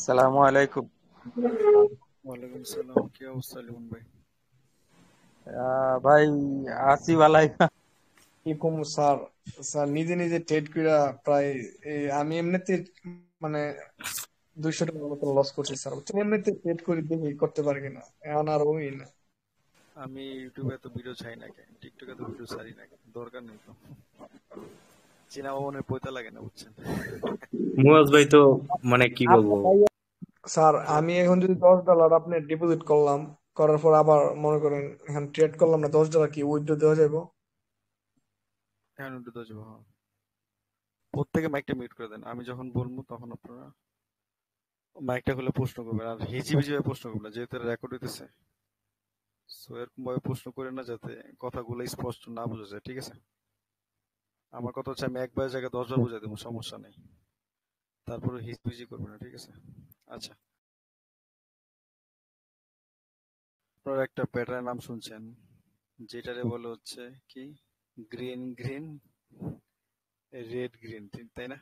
সালামু আলাইকুম। ওয়ালাইকুম সালাম। কি অবস্থা লিমন ভাই? ভাই, আছি বালাই। এরকম স্যার। স্যার নিজে নিজে ট্রেড কইরা প্রায় আমি এমনিতে মানে 200 টাকার মতো লস করছি স্যার, বুঝছেন? এমনিতে ট্রেড করে দেখি করতে পারি কিনা, এখন আর ওই না। আমি ইউটিউবে এত ভিডিও চাই না কেন, টিকটকে তো ভিডিও ছাড়ি না কেন, দরকার নেই তো। চীনা ভবনের পয়তা লাগে না, বুঝছেন? মুয়াজ ভাই তো মানে কি বলবো। আপনার ভাই স্যার, আমি এখন যদি $10 আপনি ডিপোজিট করলাম, করার পর আবার মনে করেন এখন ট্রেড করলাম না, $10 কি উইথড্র দেওয়া যাবে? হ্যাঁ, একটু তো যাবো, হ্যাঁ। প্রত্যেকে মাইকটা মিউট করে দেন, আমি যখন বলবো তখন আপনারা মাইকটা খুলে প্রশ্ন করবেন, আর হিজিবিজি ভাবে প্রশ্ন করবেন না, যেহেতু রেকর্ড হইতেছে। সো এরকম ভাবে প্রশ্ন করে না, যাতে কথাগুলো স্পষ্ট না বোঝা যায়, ঠিক আছে? আমার কথা হচ্ছে, আমি একবার জায়গায় 10 বার বুঝাই দেবো, সমস্যা নেই। তারপরে হিজিবিজি করবে না, ঠিক আছে? আচ্ছা, আপনারা একটা প্যাটার্নের নাম শুনছেন, যেটারে বলে হচ্ছে কি, গ্রিন গ্রিন রেড গ্রিন, ঠিক তাই না?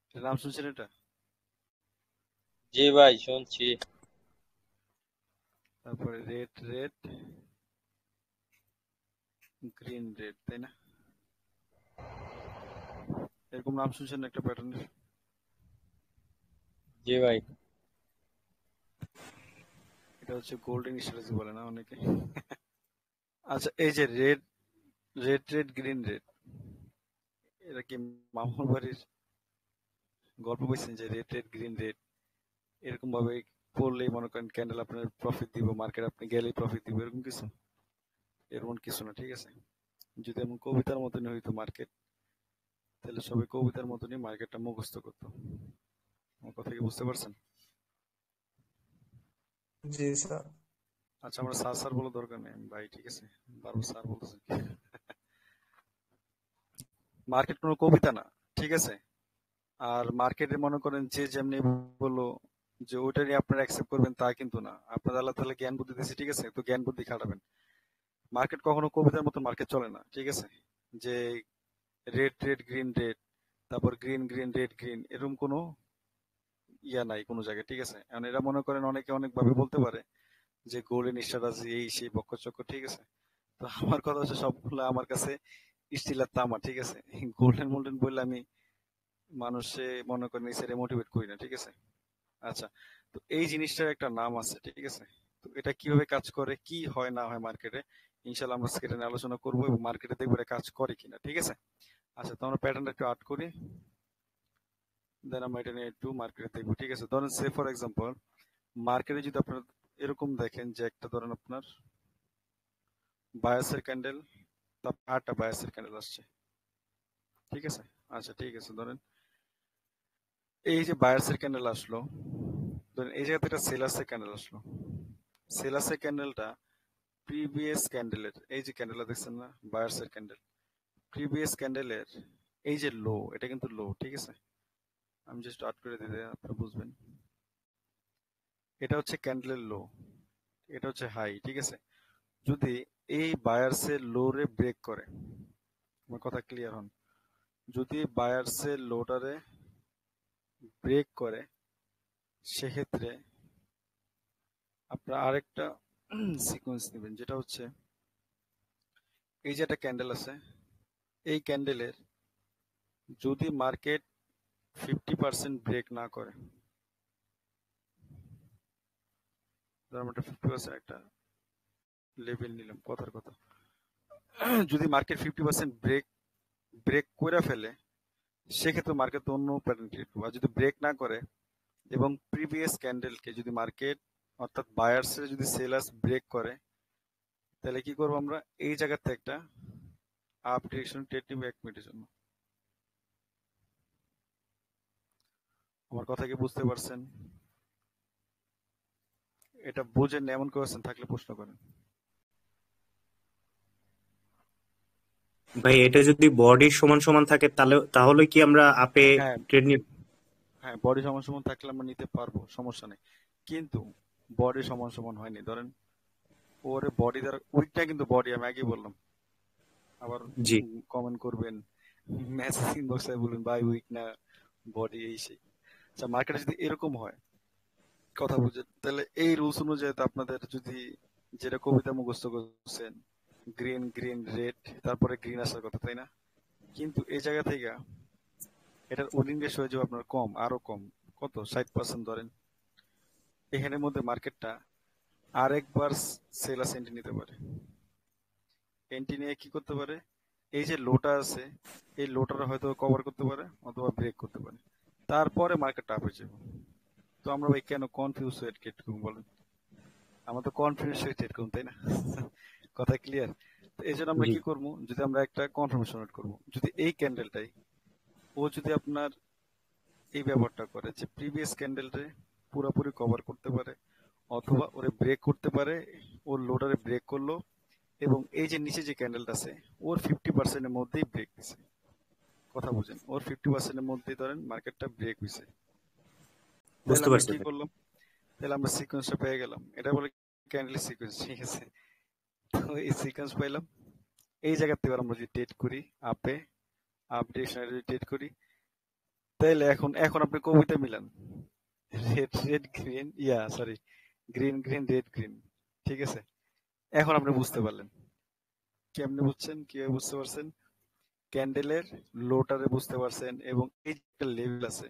এটার নাম শুনছেন এটা? জি ভাই, শুনছি। তারপরে রেড রেড গ্রিন রেড, তাই না? এরকম নাম শুনছেন না একটা প্যাটার্নের? জি ভাই। এটা হচ্ছে গোল্ডেন স্ট্র্যাটেজি বলে না অনেকে। আচ্ছা, এই যে red red red green red, এটা কি মামুর বাড়ির গল্প বলছেন যে রেড রেড গ্রিন রেড এরকম ভাবে পড়লেই মনে করেন ক্যান্ডেল আপনার প্রফিট দিব, মার্কেট আপনি গেলেই প্রফিট দিব, এরকম কিছু? এরকম কিছু না, ঠিক আছে? যদি এমন কবিতার মতনই হইতো মার্কেট, তাহলে সবাই কবিতার মতনই মার্কেটটা মুখস্থ করতো। আমার কথা কি বুঝতে পারছেন? জি স্যার। আচ্ছা, আমরা স্যার স্যার বলে দরকার নেই, আমি ভাই, ঠিক আছে? বারবার স্যার বলতেছেন। মার্কেট কোনো কবিতা না, ঠিক আছে? আর মার্কেটে মনে করেন যে যেমনি বললো যে ওইটারই আপনারা অ্যাকসেপ্ট করবেন তা কিন্তু না। আপনার আল্লাহ তাআলা জ্ঞান বুদ্ধি দিয়েছে, ঠিক আছে? তো জ্ঞান বুদ্ধি খাটাবেন। মার্কেট কখনো কবিতার মতো মার্কেট চলে না, ঠিক আছে? যে রেড রেড গ্রিন রেড, তারপর গ্রিন গ্রিন রেড গ্রিন, এরকম কোনো ইয়া নাই কোনো জায়গায়, ঠিক আছে? এখন এরা মনে করেন অনেকে অনেক ভাবে বলতে পারে যে গোল্ডেন স্ট্র্যাটেজি এই সেই বক্কচক্ক, ঠিক আছে? তো আমার কথা হচ্ছে, সবগুলো আমার কাছে স্টিল আর তামা, ঠিক আছে? গোল্ডেন মোল্ডেন বললে আমি মানুষে মনে করেন এই সাইডে মোটিভেট করি না, ঠিক আছে? আচ্ছা, তো এই জিনিসটার একটা নাম আছে, ঠিক আছে? তো এটা কিভাবে কাজ করে, কি হয় না হয় মার্কেটে, ইনশাল্লাহ আমরা সেটা নিয়ে আলোচনা করবো, এবং মার্কেটে দেখবো এটা কাজ করে কিনা, ঠিক আছে? আচ্ছা, তো আমরা প্যাটার্নটা একটু আর্ট করি, দেন আমরা এটা নিয়ে একটু মার্কেটে দেখবো, ঠিক আছে? ধরেন সে ফর এক্সাম্পল, মার্কেটে যদি আপনার এরকম দেখেন যে একটা ধরেন আপনার বায়াসের ক্যান্ডেল, তারপর 8টা বায়াসের ক্যান্ডেল আসছে, ঠিক আছে? আচ্ছা, ঠিক আছে, ধরেন এই যে বায়ার্সের ক্যান্ডেল আসলো, ধরেন এই জায়গাতে একটা সেলার্সের ক্যান্ডেল আসলো। সেলার্সের ক্যান্ডেলটা প্রিভিয়াস ক্যান্ডেলের, এই যে ক্যান্ডেলটা দেখছেন না, বায়ার্সের ক্যান্ডেল, প্রিভিয়াস ক্যান্ডেলের এই যে লো, এটা কিন্তু লো, ঠিক আছে? আমি জাস্ট আর্ট করে দিতে আপনারা বুঝবেন। এটা হচ্ছে ক্যান্ডেলের লো, এটা হচ্ছে হাই, ঠিক আছে? যদি এই বায়ার্সের লো রে ব্রেক করে, আমার কথা ক্লিয়ার হন, যদি বায়ার্সের লোটারে ব্রেক করে, সেক্ষেত্রে আপনারা আরেকটা সিকোয়েন্স নেবেন, যেটা হচ্ছে এই যে একটা ক্যান্ডেল আছে, এই ক্যান্ডেলের যদি মার্কেট 50% ব্রেক না করে, ধরুন আমরা 50% একটা লেভেল নিলাম, কথার কথা, যদি মার্কেট 50% ব্রেক ব্রেক করে ফেলে, সেক্ষেত্রে মার্কেট তো অন্য প্যাটার্ন ক্রিয়েট করবে। আর যদি ব্রেক না করে এবং প্রিভিয়াস ক্যান্ডেলকে যদি মার্কেট, অর্থাৎ বায়ার্সের যদি সেলার্স ব্রেক করে, তাহলে কি করবো আমরা, এই জায়গাতে একটা আপ ডিরেকশন ট্রেড নিব 1 মিনিটের জন্য। আমার কথা কি বুঝতে পারছেন? এটা বুঝেন এমন কোয়েশ্চেন থাকলে প্রশ্ন করেন। ভাই এটা যদি বডি সমান সমান থাকে তাহলে কি আমরা আপে হ্যাঁ, ট্রেড নিব? হ্যাঁ, বডি সমান সমান থাকলে আমরা নিতে পারবো, সমস্যা নেই। কিন্তু বডি সমান সমান হয়নি, ধরেন ওরে বডি দ্বারা উইকটা, কিন্তু বডি আমি আগেই বললাম, আবার জি। কমেন্ট করবেন, মেসেজ ইনবক্সে বলবেন ভাই উইক না বডি এই সেই। আচ্ছা, মার্কেটে যদি এরকম হয়, কথা বুঝেন, তাহলে এই রুলস অনুযায়ী তো আপনাদের যদি যেটা কবিতা মুখস্থ করছেন, গ্রিন গ্রিন রেড, তারপরে গ্রিন আসার কথা, তাই না? কিন্তু এই জায়গা থেকে এটার উইনিং রেশিও হয়ে যাবে আপনার কম, আরো কম। কত? 60% ধরেন। এখানের মধ্যে মার্কেটটা আরেকবার সেলার এন্ট্রি নিতে পারে। এন্ট্রি নিয়ে কি করতে পারে? এই যে লোটা আছে, এই লোটাটা হয়তো কভার করতে পারে অথবা ব্রেক করতে পারে, তারপরে মার্কেটটা আপ হয়ে যাবে। তো আমরা ভাই কেন কনফিউজ হয়ে ট্রেড করবো বলেন? আমরা তো কনফিউজ হয়ে ট্রেড করবো, তাই না? কথা ক্লিয়ার? তো এই জন্য আমরা জি। কি করবো, যদি আমরা একটা কনফার্মেশন ওয়েট করবো, যদি এই ক্যান্ডেলটাই ও যদি আপনার এই ব্যাপারটা করে যে প্রিভিয়াস ক্যান্ডেলটা পুরোপুরি কভার করতে পারে অথবা ওরে ব্রেক করতে পারে, ওর লোডারে ব্রেক করলো, এবং এই যে নিচে যে ক্যান্ডেলটা আছে ওর 50% এর মধ্যেই ব্রেক দিছে। কথা বুঝেন, ওর 50% এর মধ্যেই ধরেন মার্কেটটা ব্রেক হয়েছে, তাহলে বুঝতে আমরা পারছি কি ভাই। করলাম? তাহলে আমরা সিকোয়েন্সটা পেয়ে গেলাম, এটা বলে ক্যান্ডেল সিকোয়েন্স, ঠিক আছে? তো এই সিকোয়েন্স পাইলাম, এই জায়গা থেকে আমরা যদি ট্রেড করি আপে, আপ ডিরেকশনে যদি ট্রেড করি, তাহলে এখন এখন আপনি কবিতা মিলান, red red green, sorry, green green red green, ঠিক আছে? এখন আপনি বুঝতে পারলেন। কেমনে বুঝছেন, কিভাবে বুঝতে পারছেন? ক্যান্ডেলের লোটারে বুঝতে পারছেন, এবং এই যে একটা লেভেল আছে,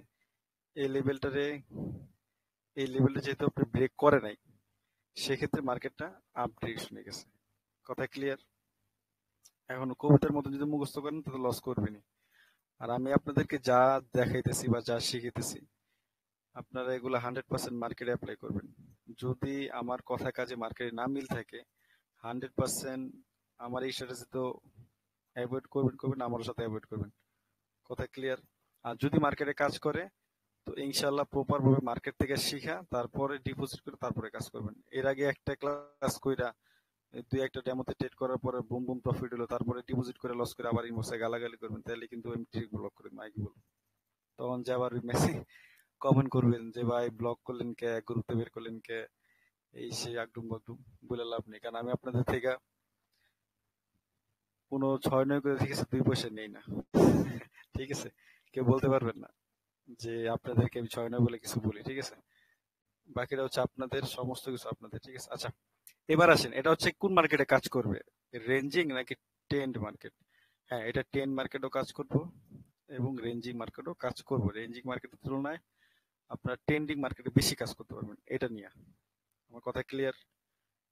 এই লেভেলটারে, এই লেভেলটা যেহেতু আপনি ব্রেক করে নাই, সেক্ষেত্রে মার্কেটটা আপ ডিরেকশনে গেছে। কথা ক্লিয়ার? এখন কবিতার মতো যদি মুখস্থ করেন তাহলে লস করবেনই। আর আমি আপনাদেরকে যা দেখাইতেছি বা যা শিখাইতেছি, আপনারা এগুলো 100% মার্কেটে অ্যাপ্লাই করবেন। যদি আমার কথা কাজে মার্কেটে না মিল থাকে, 100% আমার এই স্ট্র্যাটেজি তো অ্যাভয়েড করবেন, আমার সাথে অ্যাভয়েড করবেন। কথা ক্লিয়ার? আর যদি মার্কেটে কাজ করে, তো ইনশাল্লাহ প্রপার ভাবে মার্কেট থেকে শিখা তারপরে ডিপোজিট করে তারপরে কাজ করবেন। এর আগে একটা ক্লাস কইরা দুই একটা ডেমোতে ট্রেড করার পরে বুম বুম প্রফিট হলো, তারপরে ডিপোজিট করে লস করে আবার ইনবক্সে গালাগালি করবেন, তাহলে কিন্তু আমি ঠিক ব্লক করে মাইক বলবো। তখন যে আবার মেসেজ কমেন্ট করবেন যে ভাই ব্লক করলেন কে, গ্রুপে বের করলেন কে, এই সেই আগডুম বাগডুম, বলে লাভ নেই। কারণ আমি আপনাদের থেকে কোনো 6-9 করে ঠিক আছে 2 পয়সা নেই না। ঠিক আছে? কেউ বলতে পারবেন না যে আপনাদেরকে আমি 6-9 বলে কিছু বলি, ঠিক আছে? বাকিটা হচ্ছে আপনাদের, সমস্ত কিছু আপনাদের, ঠিক আছে? আচ্ছা, এবার আসেন, এটা হচ্ছে কোন মার্কেটে কাজ করবে, রেঞ্জিং নাকি ট্রেন্ড মার্কেট? হ্যাঁ, এটা ট্রেন্ড মার্কেটও কাজ করবো এবং রেঞ্জিং মার্কেটও কাজ করবো। রেঞ্জিং মার্কেটের তুলনায় আপনার ট্রেন্ডিং মার্কেটে বেশি কাজ করতে পারবেন, এটা নিয়ে আমার কথা ক্লিয়ার?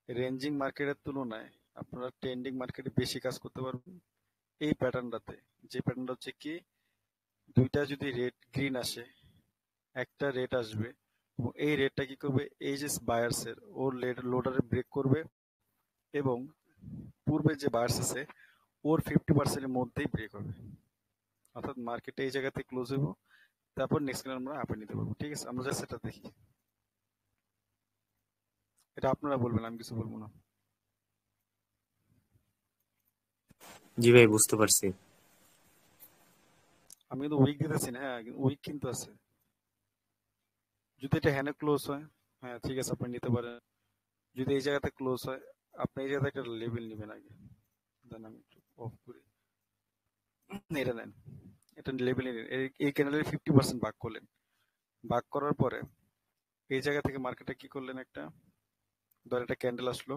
রেঞ্জিং মার্কেটের তুলনায় আপনারা ট্রেন্ডিং মার্কেটে বেশি কাজ করতে পারবেন এই প্যাটার্নটাতে। যে প্যাটার্নটা হচ্ছে কি, দুইটা যদি রেড গ্রিন আসে, একটা রেড আসবে, এবং এই রেডটা কি করবে, এই যে বায়ার্সের ওর লোডারে ব্রেক করবে, এবং পূর্বে যে বায়ার্স আছে ওর 50% এর মধ্যেই ব্রেক হবে, অর্থাৎ মার্কেটে এই জায়গাতে ক্লোজ হইব, তারপর নেক্সট ক্যান্ডেল আমরা আপে নিতে পারবো। ঠিক আছে, আমরা জাস্ট এটা দেখি, এটা আপনারা বলবেন, আমি কিছু বলবো না। জি ভাই, বুঝতে পারছি। আমি কিন্তু উইক দিতেছি না, হ্যাঁ উইক কিন্তু আছে। যদি এটা হ্যান্ডে ক্লোজ হয়, হ্যাঁ ঠিক আছে আপনি নিতে পারেন। যদি এই জায়গাতে ক্লোজ হয়, আপনি এই জায়গাতে একটা লেভেল নেবেন আগে, দেন আমি একটু অফ করি, এটা নেন, এটা লেভেল নেন। এই ক্যান্ডেলের 50% ভাগ করলেন, ভাগ করার পরে এই জায়গা থেকে মার্কেটে কি করলেন, একটা ধর একটা ক্যান্ডেল আসলো,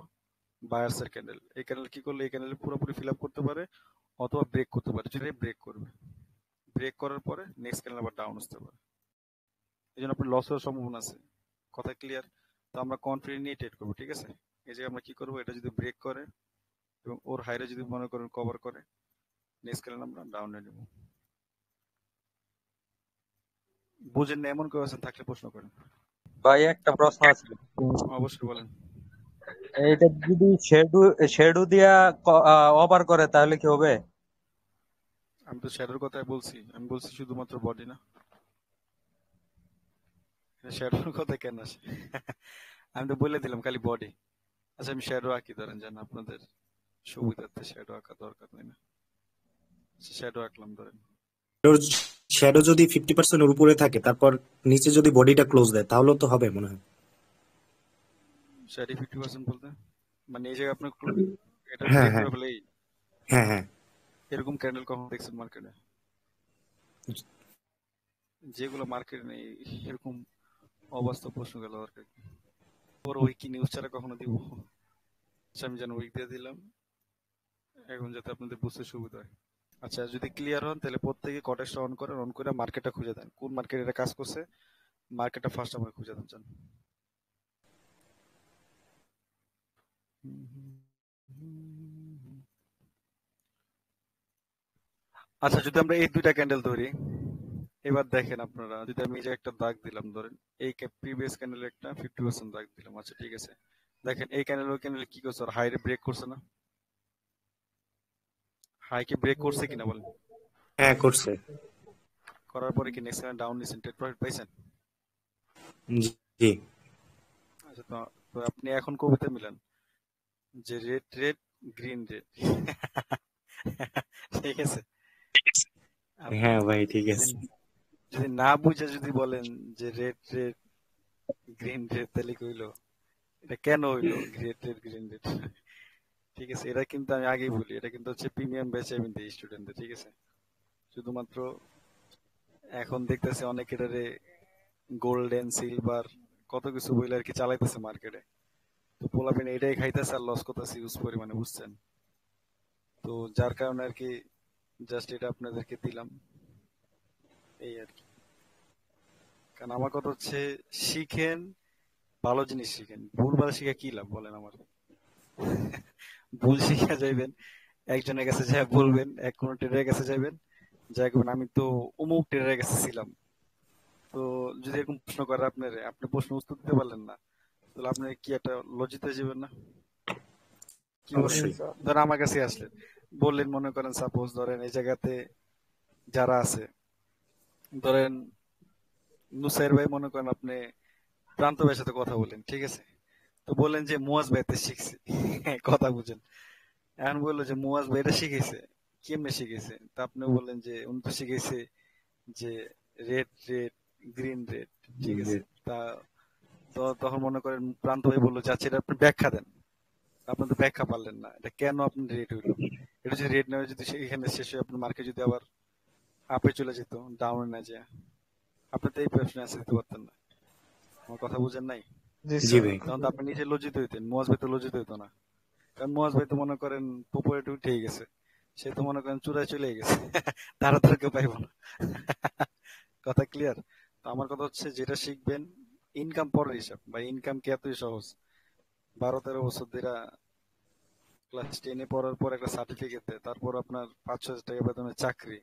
বায়ার্স এর ক্যান্ডেল, এই ক্যান্ডেল কি করলে, এই ক্যান্ডেল পুরোপুরি ফিল আপ করতে পারে অথবা ব্রেক করতে পারে, যদি ব্রেক করবে, ব্রেক করার পরে নেক্সট ক্যান্ডেল আবার ডাউন আসতে পারে, এই জন্য আপনার লস হওয়ার সম্ভাবনা আছে। কথা ক্লিয়ার? তো আমরা কনফিডেন্ট নিয়ে ট্রেড করবো, ঠিক আছে? এই যে আমরা কি করবো, এটা যদি ব্রেক করে এবং ওর হাইরে যদি মনে করেন কভার করে, নেক্সট ক্যান্ডেল আমরা ডাউনে নেব। বুঝেন না এমন কেউ আছেন, থাকলে প্রশ্ন করেন। ভাই একটা প্রশ্ন আছে। অবশ্যই বলেন। এইটা যদি শেডু শেডু দিয়া ওভার করে তাহলে কি হবে? আমি তো শ্যাডোর কথাই বলছি, আমি বলছি শুধুমাত্র বডি না, শ্যাডোর কথা কেন আসে? আমি তো বলে দিলাম খালি বডি। আচ্ছা, আমি শ্যাডো আঁকি, ধরেন জান আপনাদের সুবিধার্থে শ্যাডো আঁকা দরকার নেই না, শ্যাডো আঁকলাম ধরেন। শ্যাডো যদি 50% এর উপরে থাকে, তারপর নিচে যদি বডিটা ক্লোজ দেয়, তাহলেও তো হবে মনে হয়। শ্যাডি 50% বলতে মানে এই জায়গায় আপনার এটা হ্যাঁ ব্রেক হ্যাঁ করে ফেলেই, হ্যাঁ হ্যাঁ। এরকম ক্যান্ডেল কখন দেখছেন মার্কেটে? যেগুলো মার্কেটে নেই এরকম অবাস্তব প্রশ্ন গেল দরকার কি? ওর উইক কি নিউজ ছাড়া কখনো দিব? আচ্ছা, আমি যেন উইক দিয়ে দিলাম এখন যাতে আপনাদের বুঝতে সুবিধা হয়। আচ্ছা, যদি ক্লিয়ার হন তাহলে প্রত্যেকে কটেক্সটা অন করেন, অন করে মার্কেটটা খুঁজে দেন, কোন মার্কেট এটা কাজ করছে, মার্কেটটা ফার্স্ট আমার খুঁজে দেন চান। আচ্ছা, যদি আমরা এই দুইটা ক্যান্ডেল ধরি, এবার দেখেন আপনারা, যদি আমি এই যে একটা দাগ দিলাম ধরেন, এই প্রিভিয়াস ক্যান্ডেলে একটা 50% দাগ দিলাম। আচ্ছা ঠিক আছে, দেখেন এই ক্যান্ডেল কি করছে, আর হাই ব্রেক করছে না? হাই কি ব্রেক করছে কিনা বলেন? হ্যাঁ করছে। করার পরে কি নেক্সট ক্যান্ডেল ডাউন নিছেন, টেক প্রফিট পাইছেন? জি। আচ্ছা, তো তো আপনি এখন কবিতা মিলান যে রেড রেড গ্রিন রেড। ঠিক আছে, আপনি হ্যাঁ ভাই ঠিক যদি আছে। যদি না বুঝে যদি বলেন যে রেড রেড গ্রিন রেড, তাহলে কি হইলো? এটা কেন হইলো রেড রেড গ্রিন রেড? ঠিক আছে, এটা কিন্তু আমি আগেই বলি, এটা কিন্তু হচ্ছে প্রিমিয়াম ব্যাচে আমি দিই স্টুডেন্টদের। ঠিক আছে, শুধুমাত্র এখন দেখতেছে অনেক এটারে গোল্ডেন সিলভার কত কিছু বইলে আর কি চালাইতেছে মার্কেটে। তো পোলাপেন এটাই খাইতেছে আর লস করতেছে ইউজ পরিমাণে, বুঝছেন? তো যার কারণে আর কি জাস্ট এটা আপনাদেরকে দিলাম, এই আর কি। কারণ আমার কথা হচ্ছে, শিখেন, ভালো জিনিস শিখেন, ভুলভাল শিখে কি লাভ বলেন আমার? ভুল শিখে যাইবেন, একজনের কাছে যা বলবেন, এক কোন ট্রেডারের কাছে যাবেন, যা করবেন আমি তো অমুক ট্রেডারের কাছে ছিলাম। তো যদি এরকম প্রশ্ন করে আপনার, আপনি প্রশ্ন উত্তর দিতে পারলেন না, তাহলে আপনি কি একটা লজ্জিত হয়ে যাবেন না? কি বলেন? অবশ্যই। ধরেন আমার কাছে আসলেন, বললেন, মনে করেন সাপোজ ধরেন এই জায়গাতে যারা আছে, ধরেন নুসাইর ভাই, মনে করেন আপনি প্রান্ত ভাইয়ের সাথে কথা বলেন, ঠিক আছে? তো বললেন যে মুয়াজ ভাইতে শিখছি। কথা বুঝেন, এখন বললো যে মুয়াজ ভাই এটা শিখেছে, কেমনে শিখেছে? তা আপনি বললেন যে উনি তো শিখেছে যে রেড রেড গ্রিন রেড, ঠিক আছে? তা তো তখন মনে করেন প্রান্ত ভাই বললো যে আচ্ছা এটা আপনি ব্যাখ্যা দেন। আপনি তো ব্যাখ্যা পারলেন না, এটা কেন আপনি রেড হইলো? এটা যদি রেড না হয়ে যদি এখানে শেষ হয়ে আপনার মার্কেট যদি আবার আপে চলে যেত, ডাউনে না যায়, আপনি তো এই প্রশ্নে অ্যান্সার দিতে পারতেন না। আমার কথা বুঝেন নাই? জি জি স্যার। ভাই। তখন তো আপনি নিজে লজ্জিত হইতেন, মুয়াজ ভাই তো লজ্জিত হইতো না। কারণ মুয়াজ ভাই তো মনে করেন পপুলারিটি উঠেই গেছে, সে তো মনে করেন চূড়ায় চলে গেছে। তারা তো আর কেউ পাইব না। কথা ক্লিয়ার? তো আমার কথা হচ্ছে, যেটা শিখবেন ইনকাম পরের হিসাব, বা ইনকাম কি এতই সহজ? 12-13 বছর ধরে ক্লাস 10-এ পড়ার পর একটা সার্টিফিকেট দেয়, তারপর আপনার 5-6 হাজার টাকা বেতনের চাকরি,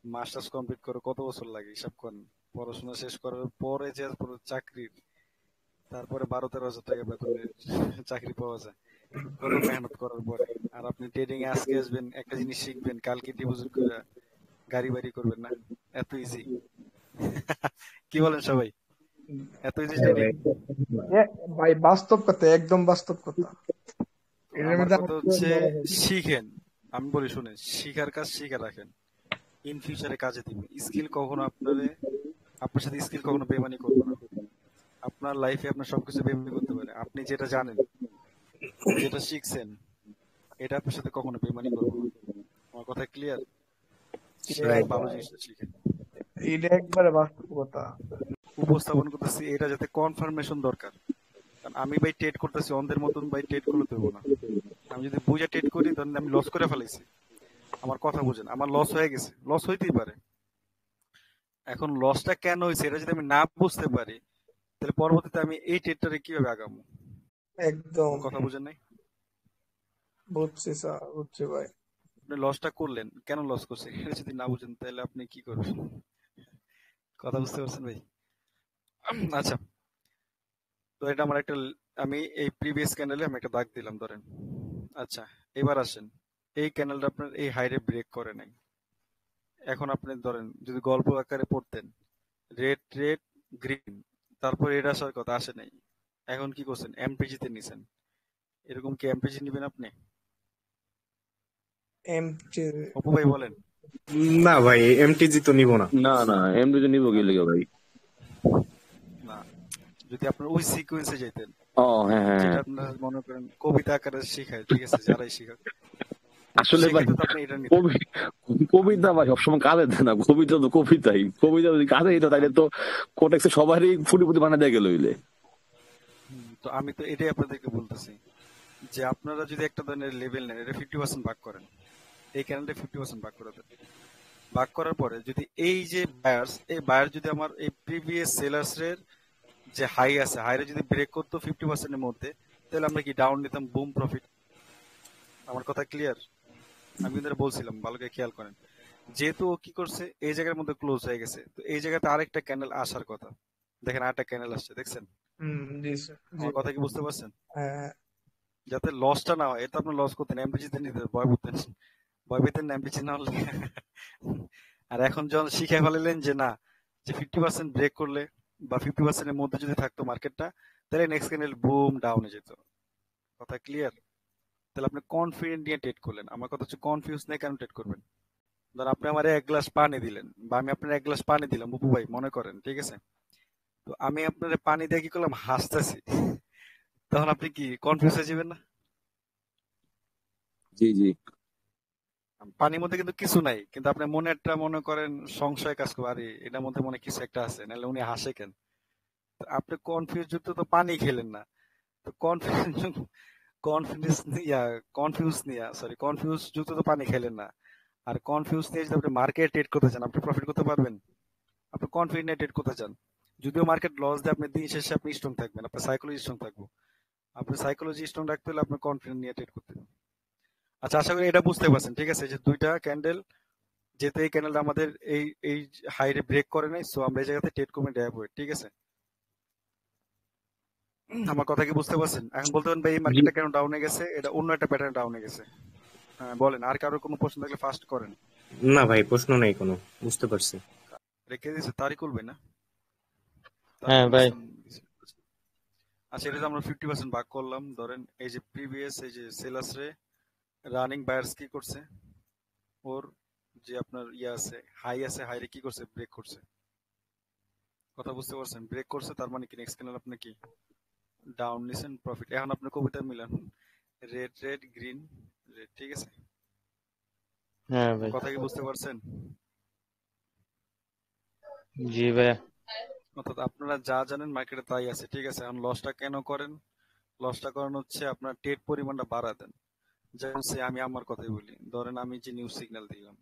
মাস্টার্স কমপ্লিট করে কত বছর লাগে হিসাব করেন? পড়াশোনা শেষ করার পরে যে পুরো চাকরির, তারপরে 12-13 হাজার টাকা বেতনের চাকরি পাওয়া যায় কত মেহনত করার পরে। আর আপনি ট্রেডিং এ আজকে আসবেন, একটা জিনিস শিখবেন, কালকে ডিপোজিট করে গাড়ি বাড়ি করবেন না? এত ইজি? কি বলেন সবাই? এত ইজি হ্যাঁ ট্রেডিং? ভাই। এ, ভাই বাস্তব কথা, একদম বাস্তব কথা। এটার আমার মধ্যে কথা আমার হচ্ছে, বড় ভাই। শিখেন। আমি বলি শুনেন, শিখার কাজ শিখে রাখেন, ইন ফিউচারে কাজে দিবে। স্কিল কখনো আপনার সাথে স্কিল কখনো বেমানি করবে না। আপনার লাইফে আপনার সবকিছু বেমানি করতে পারে, আপনি যেটা জানেন, যেটা শিখছেন, এটা আপনার সাথে কখনো বেমানি করবে না। আমার কথা ক্লিয়ার? শিখেন, রাইট। ভালো জিনিসটা শিখেন। এটা একবারে বাস্তব কথা। উপস্থাপন করতেছি এটা যাতে কনফার্মেশন দরকার। কারণ আমি ভাই ট্রেড করতেছি অন্ধের মতন, ভাই ট্রেড করলে দেবো না। আমি যদি বুঝে ট্রেড করি, তাহলে আমি লস করে ফেলাইছি। আমার কথা বুঝেন, আমার লস হয়ে গেছে, লস হইতেই পারে। এখন লসটা কেন হয়েছে এটা যদি আমি না বুঝতে পারি, তাহলে পরবর্তীতে আমি এই ট্রেডটারে কিভাবে আগামো? একদম আমার কথা বুঝেন নাই? বুঝছি স্যার, বুঝছি ভাই। আপনি লসটা করলেন, কেন লস করছেন এটা যদি না বুঝেন, তাহলে আপনি কি করবেন? কথা বুঝতে পারছেন ভাই? আচ্ছা, তো এটা আমার একটা, আমি এই প্রিভিয়াস ক্যান্ডেলে আমি একটা দাগ দিলাম ধরেন। আচ্ছা, এবার আসেন, এই ক্যান্ডেলটা আপনার এই হাইরে ব্রেক করে নাই। এখন আপনি ধরেন যদি গল্প আকারে পড়তেন, রেড রেড গ্রিন, তারপর এটা আসার কথা, আসে নাই। এখন কি করছেন? এমপিজি তে নিছেন। এরকম কি এমপিজি নিবেন আপনি? এমটি অপু ভাই বলেন। না ভাই, এমটিজি তো নিব না। না না, এমনি তো নিবো কি লেগে ভাই? না, যদি আপনার ওই সিকোয়েন্সে যেতেন, ও হ্যাঁ হ্যাঁ যেটা হ্যাঁ। আপনার মনে করেন কবিতা আকারে শিখায়, ঠিক আছে, যারাই শিখাক, আসলে ভাই সেক্ষেত্রে তো আপনি এটা নিতেন। কবি কবিতা ভাই সবসময় কাজে দেয় না, কবিতা তো কবিতাই, কবিতা যদি কাজে দিত তাইলে তো কোটেক্সে সবারই ফুটিপুটি বানা দিয়ে গেল হইলে। তো আমি তো এটাই আপনাদেরকে বলতেছি যে আপনারা যদি একটা ধরনের লেভেল নেন, এটা 50% ভাগ করেন, এই ক্যানেলটা 50% ভাগ করে দেন। ভাগ করার পরে যদি এই যে বায়ার্স, এই বায়ার যদি আমার এই প্রিভিয়াস সেলার্স এর যে হাই আছে, হাইরে যদি ব্রেক করতো 50% এর মধ্যে, তাহলে আমরা কি ডাউন নিতাম, বুম প্রফিট। আমার কথা ক্লিয়ার? আমি কিন্তু এটা বলছিলাম, ভালো করে খেয়াল করেন। যেহেতু ও কি করছে, এই জায়গার মধ্যে ক্লোজ হয়ে গেছে, তো এই জায়গাতে আরেকটা ক্যান্ডেল আসার কথা। দেখেন আরেকটা ক্যান্ডেল আসছে, দেখছেন? জি স্যার, জি আমার কথা ভাই। কি বুঝতে পারছেন? হ্যাঁ, যাতে লসটা না হয়, এটা আপনার লস করতেন, এমপিজিতে নিতে ভয় পেতেন, ভয় পেতেন না এমপিজি না হলে। আর এখন যখন শিখে ফেলালেন যে না, যে 50% ব্রেক করলে বা 50% এর মধ্যে যদি থাকতো মার্কেটটা, তাহলে নেক্সট ক্যান্ডেল বুম ডাউনে যেত। কথা ক্লিয়ার? তাহলে আপনি কনফিডেন্ট নিয়ে ট্রেড করলেন। আমার কথা হচ্ছে কনফিউজ নিয়ে কেন ট্রেড করবেন? ধর আপনি আমার এক গ্লাস পানি দিলেন, বা আমি আপনার এক গ্লাস পানি দিলাম, বুপু ভাই মনে করেন, ঠিক আছে? তো আমি আপনার পানি দিয়ে কি করলাম, হাসতেছি, তখন আপনি কি কনফিউজ হয়ে যাবেন না? জি জি। পানির মধ্যে কিন্তু কিছু নাই, কিন্তু আপনার মনে একটা মনে করেন সংশয় কাজ করে, আরে এটার মধ্যে মনে হয় কিছু একটা আছে, নাহলে উনি হাসে কেন? তো আপনি কনফিউজ যুক্ত তো পানি খেলেন না, তো কনফিডেন্স কনফিডেন্স ইয়া কনফিউজ নিয়ে সরি কনফিউজ যুক্ত তো পানি খেলেন না। আর কনফিউজ নিয়ে যদি আপনি মার্কেট ট্রেড করতে চান, আপনি প্রফিট করতে পারবেন? আপনি কনফিডেন্ট ট্রেড করতে চান, যদিও মার্কেট লস দেয়, আপনি দিন শেষে আপনি স্ট্রং থাকবেন, আপনার সাইকোলজি স্ট্রং থাকবে। আপনার সাইকোলজি স্ট্রং রাখতে হলে আপনি কনফিডেন্ট নিয়ে ট্রেড করতে হবে। আচ্ছা, আশা করি এটা বুঝতে পারছেন, ঠিক আছে? যে দুইটা ক্যান্ডেল, যেহেতু এই ক্যান্ডেলটা আমাদের এই এই হাইরে ব্রেক করে নাই, সো আমরা এই জায়গাতে ট্রেড করবো ড্যাপ, ঠিক আছে? আমার কথা কি বুঝতে পারছেন? এখন বলতে পারেন ভাই এই জি। মার্কেটটা কেন ডাউনে গেছে, এটা অন্য একটা প্যাটার্ন ডাউনে গেছে। হ্যাঁ বলেন, আর কারোর কোনো প্রশ্ন থাকলে ফার্স্ট করেন। না ভাই, প্রশ্ন নেই কোনো, বুঝতে পারছি। রেখে দিয়েছে তারিকুল ভাই না? হ্যাঁ তারিকুল ভাই। ইসলাম দিছে। আচ্ছা, এটা যে আমরা 50% ভাগ করলাম, ধরেন এই যে প্রিভিয়াস এই যে সেলার্স রে রানিং বায়ার্স কি করছে, ওর যে আপনার ইয়ে আছে, হাই আছে, হাই রে কি করছে, ব্রেক করছে। কথা বুঝতে পারছেন? ব্রেক করছে, তার মানে কি নেক্সট ক্যান্ডেল আপনি কি ডাউন নিছেন, প্রফিট। এখন আপনি কবিতা মিলান, রেড রেড গ্রিন রেড, ঠিক আছে? হ্যাঁ ভাই। কথা কি বুঝতে পারছেন? জি ভাই। অর্থাৎ আপনারা যা জানেন মার্কেটে তাই আছে, ঠিক আছে? এখন লসটা কেন করেন? লসটা করেন হচ্ছে আপনার ট্রেড পরিমাণটা বাড়া দেন। যেমন আমি আমার কথাই বলি, ধরেন আমি যে নিউজ সিগন্যাল দিলাম,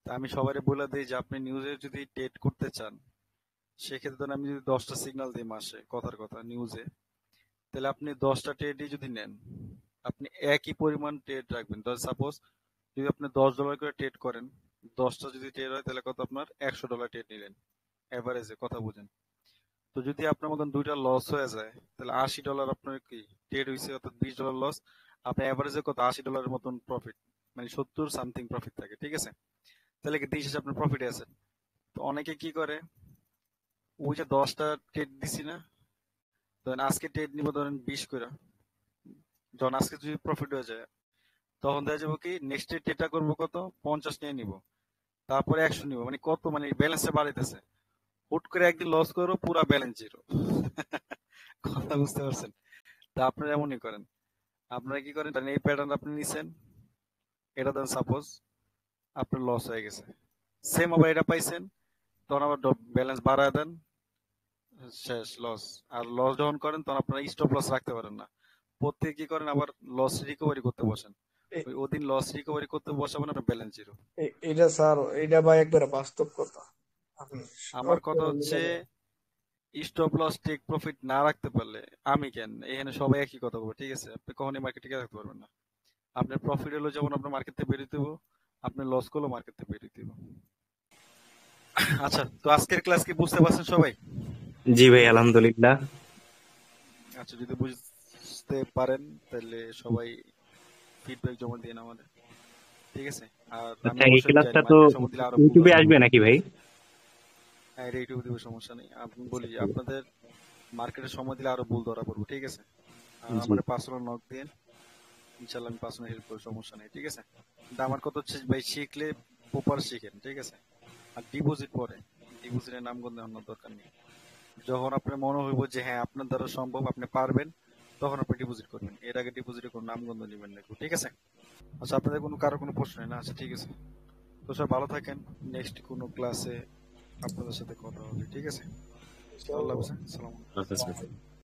তা আমি সবাই বলে দিই যে আপনি নিউজে যদি ট্রেড করতে চান, সেক্ষেত্রে ধরেন আমি যদি 10টা সিগন্যাল দিই মাসে, কথার কথা নিউজে, তাহলে আপনি 10টা ট্রেডই যদি নেন, আপনি একই পরিমাণ ট্রেড রাখবেন। ধর সাপোজ যদি আপনি $10 করে ট্রেড করেন, 10টা যদি ট্রেড হয় তাহলে কত, আপনার $100 ট্রেড নিলেন এভারেজে, কথা বুঝেন? তো যদি আপনার মতন দুইটা লস হয়ে যায়, তাহলে $80 আপনার কি ট্রেড হয়েছে, অর্থাৎ $20 লস, আপনার এভারেজে কত, $80 মতন প্রফিট, মানে 70 সামথিং প্রফিট থাকে, ঠিক আছে? তাহলে কি দিন শেষে আপনার প্রফিটে আছেন। তো অনেকে কি করে, ওই যে 10টা ট্রেড দিছি না, ধরেন আজকে ট্রেড নিব ধরেন 20 করে, যখন আজকে যদি প্রফিট হয়ে যায়, তখন দেখা যাবো কি নেক্সট ডে ট্রেডটা করবো কত, 50 নিয়ে নিব, তারপরে 100 নিব, মানে কত, মানে ব্যালেন্সটা বাড়াইতেছে। হুট করে একদিন লস করো, পুরা ব্যালেন্স জিরো। কথা বুঝতে পারছেন? তা আপনারা এমনই করেন। আপনারা কি করেন, এই প্যাটার্ন আপনি নিছেন, এটা দেন সাপোজ আপনার লস হয়ে গেছে, সেম আবার এটা পাইছেন, তখন আবার ব্যালেন্স বাড়ায় দেন, শেষ লস। আর লস যখন করেন তখন আপনারা স্টপ লস রাখতে পারেন না, প্রত্যেকে কি করেন, আবার লস রিকভারি করতে বসেন। এ- ওদিন লস রিকভারি করতে বসাবেন, আপনার ব্যালেন্স জিরো। এটা স্যার, এটা ভাই একবারে বাস্তব কথা। আপনি আমার শর্ট কথা করে হচ্ছে নিতে পারেন। স্টপ লস টেক প্রফিট না রাখতে পারলে, আমি কেন, এখানে সবাই একই কথা বলবো, ঠিক আছে? আপনি কখনই মার্কেটে রাখতে পারবেন না। আপনার প্রফিট হলো যেমন আপনার মার্কেট থেকে বেরিয়ে দেবো, আপনি লস করলেও মার্কেট থেকে বেরিয়ে দেবো। আচ্ছা, তো আজকের ক্লাস কি বুঝতে পারছেন সবাই? জি ভাই, আলহামদুলিল্লাহ। আচ্ছা, যদি বুঝতে পারেন তাহলে সবাই ফিডব্যাক জমা দিন আমাদের, ঠিক আছে? আর আমি আচ্ছা, এই অবশ্যই জানি ক্লাসটা তো মার্কেট সময় দিলে আরো ভুল ইউটিউবে ধরা আসবে পড়বো। নাকি ভাই? হ্যাঁ, এটা ইউটিউবে দিব, সমস্যা নেই। আপনি বলি আপনাদের মার্কেটের সময় দিলে আরো ভুল ধরা পড়বো, ঠিক আছে? আর জি। আমার পার্সোনাল নক দিয়ে, ইনশাল্লাহ আমি পার্সোনাল হেল্প করি, সমস্যা নেই, ঠিক আছে? কিন্তু আমার কথা হচ্ছে ভাই, শিখলে প্রপার শিখেন, ঠিক আছে? আর ডিপোজিট পরে, ডিপোজিটের নামগন্ধ হওয়ার দরকার নেই। যখন আপনার মনে হইব যে হ্যাঁ আপনার দ্বারা সম্ভব, আপনি পারবেন, তখন আপনি ডিপোজিট করবেন। এর আগে ডিপোজিটের কোনো নামগন্ধ নেবেন না, ঠিক আছে? আচ্ছা, আপনাদের কারো কোনো প্রশ্ন নেই না? আচ্ছা, ঠিক আছে। তো সব ভালো থাকেন। নেক্সট কোনো ক্লাসে আপনাদের সাথে কথা হবে, ঠিক আছে? আল্লাহ হাফেজ। আসসালামু আলাইকুম। আচ্ছা, আচ্ছা।